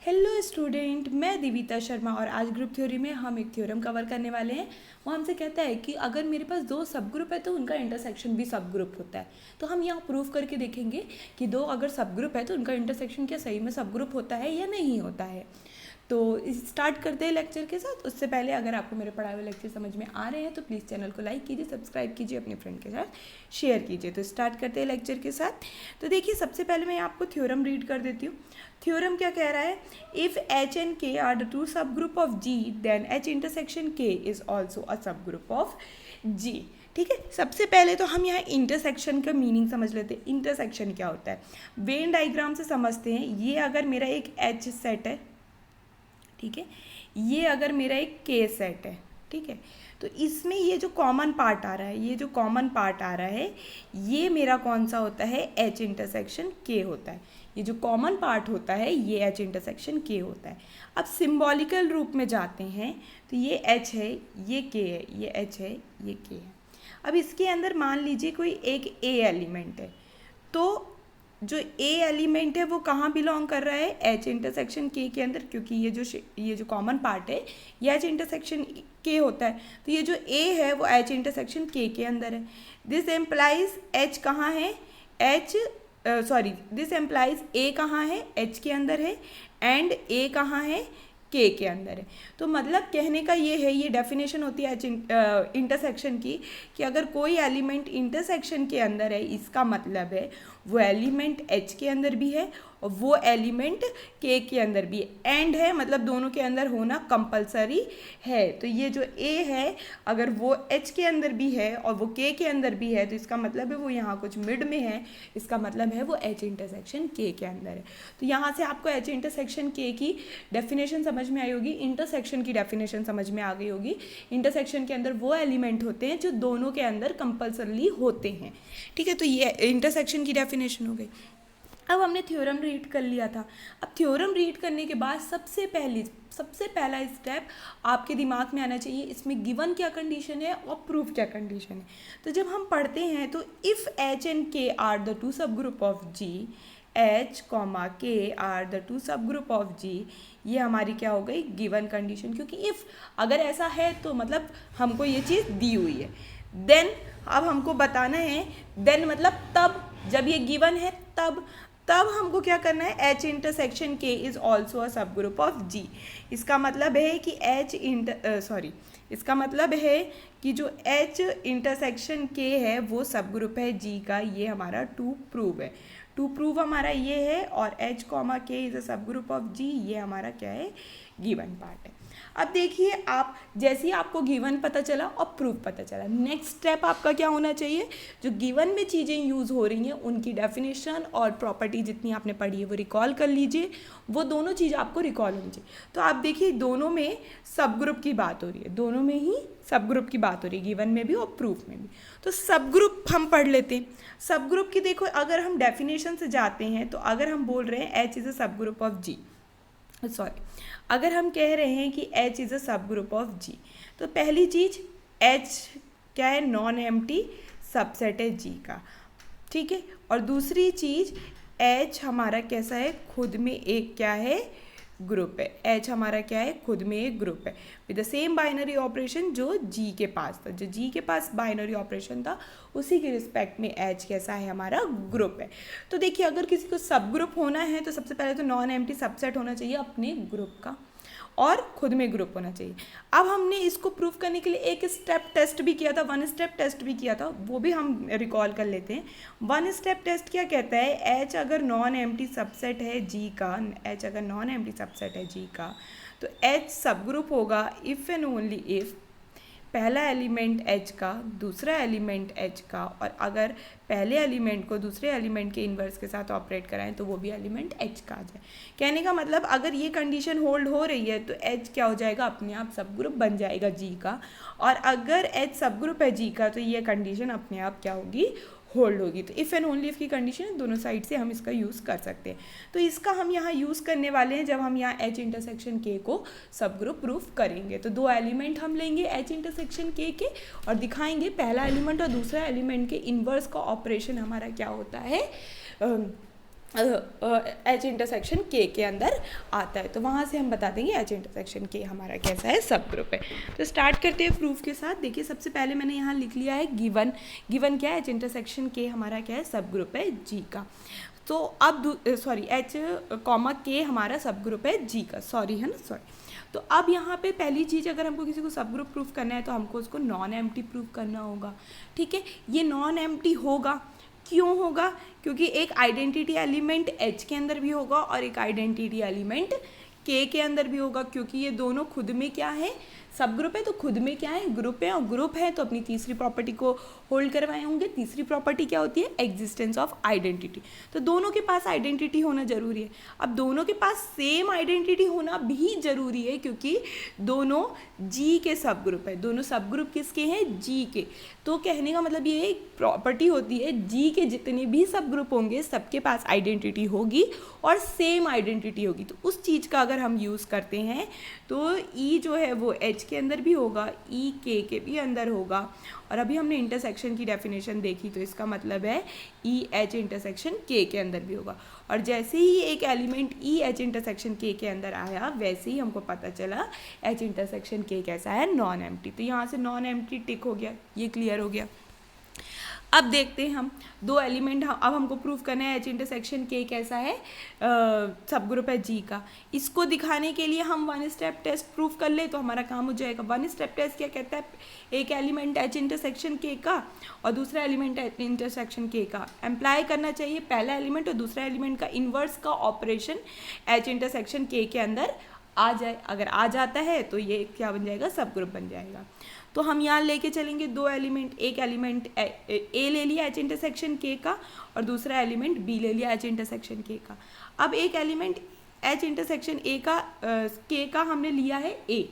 Hello student, मैं दिविता शर्मा और आज ग्रुप थ्योरी में हम एक थ्योरम कवर करने वाले हैं। वो हमसे कहता है कि अगर मेरे पास दो सब ग्रुप है तो उनका इंटरसेक्शन भी सब ग्रुप होता है। तो हम यहाँ प्रूव करके देखेंगे कि दो अगर सब ग्रुप है तो उनका इंटरसेक्शन क्या सही में सब ग्रुप होता है या नहीं होता है। तो स्टार्ट करते हैं लेक्चर के साथ। उससे पहले अगर आपको मेरे पढ़ाए हुए लेक्चर समझ में आ रहे हैं तो प्लीज़ चैनल को लाइक कीजिए, सब्सक्राइब कीजिए, अपने फ्रेंड के साथ शेयर कीजिए। तो स्टार्ट करते हैं लेक्चर के साथ। तो देखिए, सबसे पहले मैं आपको थ्योरम रीड कर देती हूँ। थ्योरम क्या कह रहा है? If H and K are the two subgroup of G then H intersection K is also a subgroup of जी। ठीक है, सबसे पहले तो हम यहाँ इंटरसेक्शन का मीनिंग समझ लेते हैं। इंटरसेक्शन क्या होता है वेन डायग्राम से समझते हैं। ये अगर मेरा एक एच सेट है, ठीक है, ये अगर मेरा एक के सेट है, ठीक है, तो इसमें ये जो कॉमन पार्ट आ रहा है, ये मेरा कौन सा होता है? एच इंटरसेक्शन के होता है। ये जो कॉमन पार्ट होता है ये एच इंटरसेक्शन के होता है। अब सिंबॉलिकल रूप में जाते हैं तो ये एच है, ये के है, ये एच है, ये के है। अब इसके अंदर मान लीजिए कोई एक ए एलिमेंट है, तो जो ए एलिमेंट है वो कहाँ बिलोंग कर रहा है? एच इंटरसेक्शन के अंदर, क्योंकि ये जो कॉमन पार्ट है ये एच इंटरसेक्शन के होता है। तो ये जो ए है वो एच इंटरसेक्शन के अंदर है। दिस एम्प्लाइज एच कहाँ है? दिस एम्प्लाइज ए कहाँ है? एच के अंदर है, एंड ए कहाँ है? के अंदर है। तो मतलब कहने का ये है, ये डेफिनेशन होती है इंटरसेक्शन की, कि अगर कोई एलिमेंट इंटरसेक्शन के अंदर है, इसका मतलब है वो एलिमेंट एच के अंदर भी है और वो एलिमेंट के अंदर भी है। एंड है मतलब दोनों के अंदर होना कंपलसरी है। तो ये जो ए है अगर वो एच के अंदर भी है और वो के अंदर भी है, तो इसका मतलब है वो यहाँ कुछ मिड में है। इसका मतलब है वो एच इंटरसेक्शन के अंदर है। तो यहाँ से आपको एच इंटरसेक्शन के की डेफिनेशन समझ में आई होगी, इंटरसेक्शन की डेफिनेशन समझ में आ गई होगी। इंटरसेक्शन के अंदर वो एलिमेंट होते हैं जो दोनों के अंदर कंपलसरली होते हैं। ठीक है, तो ये इंटरसेक्शन की डेफिनेशन हो गई। अब हमने थ्योरम रीड कर लिया था। अब थ्योरम रीड करने के बाद सबसे पहला स्टेप आपके दिमाग में आना चाहिए, इसमें गिवन क्या कंडीशन है और प्रूफ क्या कंडीशन है। तो जब हम पढ़ते हैं तो if H and K are the two subgroup of G, H comma K are the two subgroup of G, ये हमारी क्या हो गई? Given condition. क्योंकि इफ़ अगर ऐसा है तो मतलब हमको ये चीज़ दी हुई है। देन अब हमको बताना है, देन मतलब तब, जब ये गिवन है तब हमको क्या करना है? H intersection K is also a subgroup of जी। इसका मतलब है कि इसका मतलब है कि जो एच इंटरसेक्शन के है वो सब ग्रुप है जी का। ये हमारा टू प्रूव हमारा ये है, और एच कॉमा के is a subgroup of G, ये हमारा क्या है? गिवन पार्ट है। अब देखिए, आप जैसे ही आपको गिवन पता चला और प्रूफ पता चला, नेक्स्ट स्टेप आपका क्या होना चाहिए? जो गिवन में चीज़ें यूज़ हो रही हैं उनकी डेफिनेशन और प्रॉपर्टी जितनी आपने पढ़ी है वो रिकॉल कर लीजिए। वो दोनों चीज़ आपको रिकॉल होनी चाहिए। तो आप देखिए, दोनों में सब ग्रुप की बात हो रही है, दोनों में ही सब ग्रुप की बात हो रही है, गिवन में भी और प्रूफ में भी। तो सब ग्रुप हम पढ़ लेते हैं। सब ग्रुप की देखो, अगर हम डेफिनेशन से जाते हैं तो अगर हम बोल रहे हैं H is a subgroup of जी, अगर हम कह रहे हैं कि H is a subgroup of G, तो पहली चीज़ H क्या है? नॉन एम्प्टी सबसेट है G का, ठीक है। और दूसरी चीज़ H हमारा कैसा है? खुद में एक क्या है? ग्रुप है। H हमारा क्या है? खुद में एक ग्रुप है with the same binary operation जो G के पास था। जो G के पास बाइनरी ऑपरेशन था उसी के रिस्पेक्ट में H कैसा है? हमारा ग्रुप है। तो देखिए, अगर किसी को सब ग्रुप होना है तो सबसे पहले तो नॉन एम्प्टी सबसेट होना चाहिए अपने ग्रुप का, और खुद में ग्रुप होना चाहिए। अब हमने इसको प्रूव करने के लिए एक स्टेप टेस्ट भी किया था, वन स्टेप टेस्ट भी किया था, वो भी हम रिकॉल कर लेते हैं। वन स्टेप टेस्ट क्या कहता है? एच अगर नॉन एम्प्टी सबसेट है जी का, एच अगर नॉन एम्प्टी सबसेट है जी का, तो एच सब ग्रुप होगा इफ़ एंड ओनली इफ़ पहला एलिमेंट एच का, दूसरा एलिमेंट एच का, और अगर पहले एलिमेंट को दूसरे एलिमेंट के इन्वर्स के साथ ऑपरेट कराएं तो वो भी एलिमेंट एच का आ जाए। कहने का मतलब अगर ये कंडीशन होल्ड हो रही है तो एच क्या हो जाएगा? अपने आप सब ग्रुप बन जाएगा जी का। और अगर एच सब ग्रुप है जी का तो ये कंडीशन अपने आप क्या होगी? होल्ड होगी। तो इफ़ एंड ओनली इफ़ की कंडीशन दोनों साइड से हम इसका यूज़ कर सकते हैं। तो इसका हम यहाँ यूज़ करने वाले हैं जब हम यहाँ एच इंटरसेक्शन के को सब ग्रुप प्रूफ करेंगे। तो दो एलिमेंट हम लेंगे एच इंटरसेक्शन के और दिखाएंगे पहला एलिमेंट और दूसरा एलिमेंट के इन्वर्स का ऑपरेशन हमारा क्या होता है, एच इंटरसेक्शन के अंदर आता है। तो वहाँ से हम बता देंगे एच इंटरसेक्शन के हमारा कैसा है, सब ग्रुप है। तो स्टार्ट करते हैं प्रूफ के साथ। देखिए सबसे पहले मैंने यहाँ लिख लिया है गिवन। गिवन क्या है, एच इंटरसेक्शन के हमारा क्या है, सब ग्रुप है जी का। तो अब एच कॉमा के हमारा सब ग्रुप है जी का, सॉरी है ना, सॉरी। तो अब यहाँ पे पहली चीज़, अगर हमको किसी को सब ग्रुप प्रूफ करना है तो हमको उसको नॉन एम्प्टी प्रूफ करना होगा। ठीक है, ये नॉन एम्प्टी होगा, क्यों होगा, क्योंकि एक आइडेंटिटी एलिमेंट एच के अंदर भी होगा और एक आइडेंटिटी एलिमेंट के अंदर भी होगा, क्योंकि ये दोनों खुद में क्या है, सब ग्रुप है, तो खुद में क्या है, ग्रुप है, और ग्रुप है तो अपनी तीसरी प्रॉपर्टी को होल्ड करवाए होंगे। तीसरी प्रॉपर्टी क्या होती है, एग्जिस्टेंस ऑफ आइडेंटिटी। तो दोनों के पास आइडेंटिटी होना जरूरी है। अब दोनों के पास सेम आइडेंटिटी होना भी जरूरी है, क्योंकि दोनों जी के सब ग्रुप है। दोनों सब ग्रुप किसके हैं, जी के। तो कहने का मतलब ये एक प्रॉपर्टी होती है, जी के जितने भी सब ग्रुप होंगे सबके पास आइडेंटिटी होगी और सेम आइडेंटिटी होगी। तो उस चीज़ का अगर हम यूज़ करते हैं तो ई जो है वो एच के अंदर भी होगा, ई के भी अंदर होगा। और अभी हमने इंटरसेक्शन की डेफिनेशन देखी, तो इसका मतलब है ई एच इंटरसेक्शन के अंदर भी होगा। और जैसे ही एक एलिमेंट ई एच इंटरसेक्शन के अंदर आया, वैसे ही हमको पता चला एच इंटरसेक्शन के कैसा है, नॉन एम्प्टी। तो यहाँ से नॉन एम्प्टी टिक हो गया, ये क्लियर हो गया। अब देखते हैं हम दो एलिमेंट, अब हमको प्रूफ करना है एच इंटरसेक्शन के कैसा है, सब ग्रुप है जी का। इसको दिखाने के लिए हम वन स्टेप टेस्ट प्रूफ कर ले तो हमारा काम हो जाएगा। वन स्टेप टेस्ट क्या कहता है, एक एलिमेंट एच इंटरसेक्शन के का और दूसरा एलिमेंट एच इंटरसेक्शन के का एम्प्लाई करना चाहिए, पहला एलिमेंट और दूसरा एलिमेंट का इन्वर्स का ऑपरेशन एच इंटरसेक्शन के अंदर आ जाए। अगर आ जाता है तो ये क्या बन जाएगा, सब ग्रुप बन जाएगा। तो हम यहाँ लेके चलेंगे दो एलिमेंट, एक एलिमेंट ए ले लिया एच इंटरसेक्शन के का और दूसरा एलिमेंट बी ले लिया एच इंटरसेक्शन के का। अब एक एलिमेंट एच इंटरसेक्शन ए का के का हमने लिया है ए।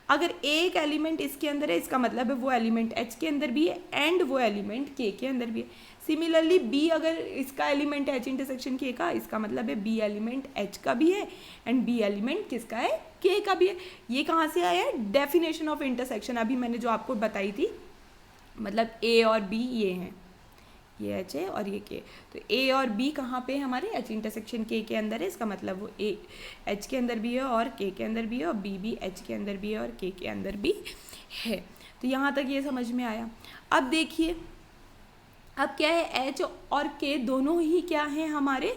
अगर एक एलिमेंट इसके अंदर है, इसका मतलब है वो एलिमेंट एच के अंदर भी है एंड वो एलिमेंट के अंदर भी है। सिमिलरली बी, अगर इसका एलिमेंट एच इंटरसेक्शन के का, इसका मतलब है बी एलिमेंट एच का भी है एंड बी एलिमेंट किसका है, के का भी है। ये कहाँ से आया है, डेफिनेशन ऑफ इंटरसेक्शन, अभी मैंने जो आपको बताई थी। मतलब ए और बी ये हैं, ये एच है और ये के। तो ए और बी कहाँ पे हमारे, एच इंटरसेक्शन के अंदर है। इसका मतलब वो ए एच के अंदर भी है और के अंदर भी है, और बी भी एच के अंदर भी है और के अंदर भी है। तो यहाँ तक ये समझ में आया। अब देखिए अब क्या है, एच और के दोनों ही क्या हैं हमारे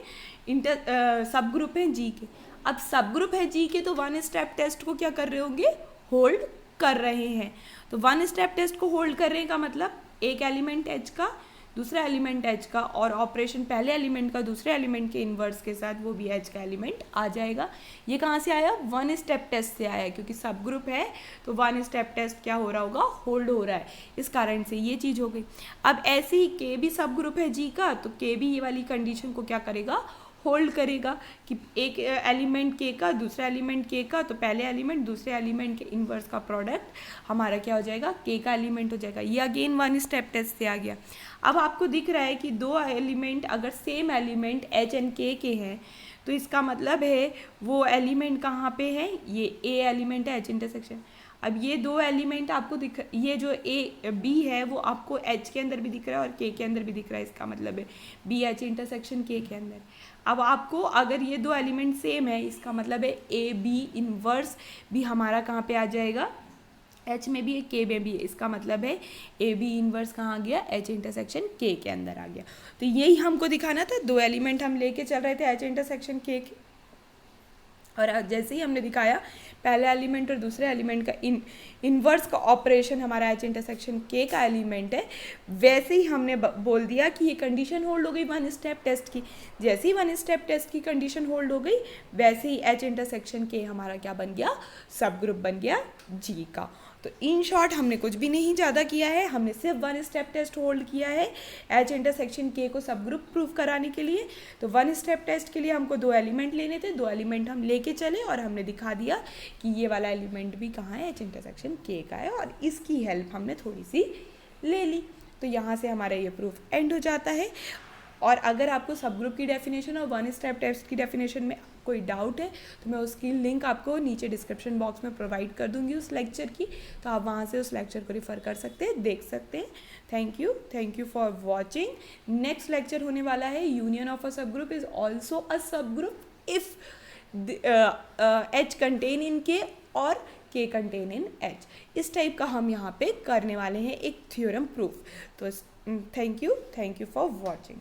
सब ग्रुप हैं जी के। अब सब ग्रुप है जी के, तो वन स्टेप टेस्ट को क्या कर रहे होंगे, होल्ड कर रहे हैं। तो वन स्टेप टेस्ट को होल्ड करने का मतलब एक एलिमेंट एच का, दूसरा एलिमेंट एच का, और ऑपरेशन पहले एलिमेंट का दूसरे एलिमेंट के इन्वर्स के साथ वो भी एच का एलिमेंट आ जाएगा। ये कहाँ से आया, वन स्टेप टेस्ट से आया, क्योंकि सब ग्रुप है तो वन स्टेप टेस्ट क्या हो रहा होगा, होल्ड हो रहा है, इस कारण से ये चीज़ हो गई। अब ऐसे ही के भी सब ग्रुप है जी का, तो के भी ये वाली कंडीशन को क्या करेगा, होल्ड करेगा कि एक एलिमेंट के का दूसरा एलिमेंट के का, तो पहले एलिमेंट दूसरे एलिमेंट के इन्वर्स का प्रोडक्ट हमारा क्या हो जाएगा, के का एलिमेंट हो जाएगा। ये अगेन वन स्टेप टेस्ट से आ गया। अब आपको दिख रहा है कि दो एलिमेंट अगर सेम एलिमेंट एच एंड के हैं, तो इसका मतलब है वो एलिमेंट कहाँ पे है, ये ए एलिमेंट है एच इंटरसेक्शन। अब ये दो एलिमेंट आपको दिख, ये जो ए बी है वो आपको एच के अंदर भी दिख रहा है और के अंदर भी दिख रहा है, इसका मतलब है बी एच इंटरसेक्शन के अंदर। अब आपको अगर ये दो एलिमेंट सेम है, इसका मतलब है ए बी इन्वर्स भी हमारा कहाँ पे आ जाएगा, एच में भी है के में भी है, इसका मतलब है ए बी इन्वर्स कहाँ गया, एच इंटरसेक्शन के अंदर आ गया। तो यही हमको दिखाना था, दो एलिमेंट हम लेके चल रहे थे एच इंटरसेक्शन के, और जैसे ही हमने दिखाया पहले एलिमेंट और दूसरे एलिमेंट का इन्वर्स का ऑपरेशन हमारा एच इंटरसेक्शन के का एलिमेंट है, वैसे ही हमने बोल दिया कि ये कंडीशन होल्ड हो गई वन स्टेप टेस्ट की। जैसे ही वन स्टेप टेस्ट की कंडीशन होल्ड हो गई, वैसे ही एच इंटरसेक्शन के हमारा क्या बन गया, सब ग्रुप बन गया जी का। तो इन शॉर्ट हमने कुछ भी नहीं ज़्यादा किया है, हमने सिर्फ वन स्टेप टेस्ट होल्ड किया है एच इंटरसेक्शन के को सब ग्रुप प्रूफ कराने के लिए। तो वन स्टेप टेस्ट के लिए हमको दो एलिमेंट लेने थे, दो एलिमेंट हम लेके चले और हमने दिखा दिया कि ये वाला एलिमेंट भी कहाँ है, एच इंटरसेक्शन के का है, और इसकी हेल्प हमने थोड़ी सी ले ली। तो यहाँ से हमारा ये प्रूफ एंड हो जाता है। और अगर आपको सब ग्रुप की डेफिनेशन और वन स्टेप टेस्ट की डेफिनेशन में कोई डाउट है तो मैं उसकी लिंक आपको नीचे डिस्क्रिप्शन बॉक्स में प्रोवाइड कर दूंगी उस लेक्चर की, तो आप वहाँ से उस लेक्चर को रिफ़र कर सकते हैं, देख सकते हैं। Thank you for watching. Next lecture होने वाला है यूनियन ऑफ अ सब ग्रुप इज ऑल्सो अ सब group if H contain in K और K कंटेन इन H। इस टाइप का हम यहाँ पे करने वाले हैं एक थ्योरम प्रूफ। तो थैंक यू फॉर वॉचिंग।